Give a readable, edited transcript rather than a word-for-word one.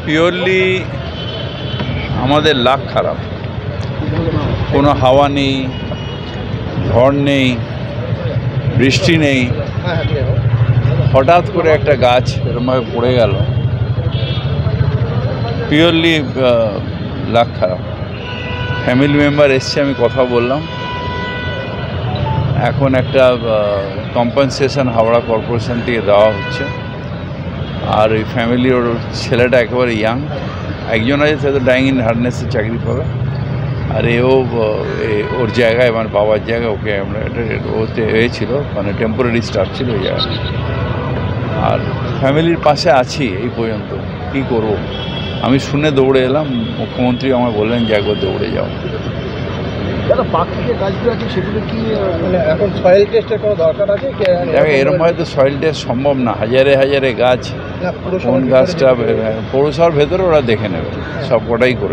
Purely আমাদের লাক খারাপ, কোনো হাওয়া নেই, ঝড় নেই, বৃষ্টি নেই, হঠাৎ করে একটা গাছ এরকমভাবে পড়ে গেল। পিওরলি লাক খারাপ। ফ্যামিলি মেম্বার এসছে, আমি কথা বললাম। এখন একটা কম্পেনসেশন হাওড়া কর্পোরেশন থেকে দেওয়া হচ্ছে। আর ওই ফ্যামিলি, ওর ছেলেটা একেবারে ইয়াং, একজন আছে সে তো ডাইং ইন হার্নেসে চাকরি পাবে, আর ওর জায়গায় মানে বাবার জায়গায় ওকে আমরা ওতে হয়েছিল, মানে টেম্পোরারি স্টাফ ছিল ওই জায়গায়। আর ফ্যামিলির পাশে আছি এই পর্যন্ত। কী করব, আমি শুনে দৌড়ে এলাম। মুখ্যমন্ত্রী আমায় বললেন যে একবার দৌড়ে যাও। বাকি যে গাছগুলো আছে সেগুলো কি মানে এখন সয়েল টেস্টের কোনো দরকার আছে? দেখো, এরমভাবে তো সয়েল টেস্ট সম্ভব না, হাজারে হাজারে গাছ, কোন গাছটা পৌরসভার ভেতরে ওরা দেখে নেবে, সব কটাই করে।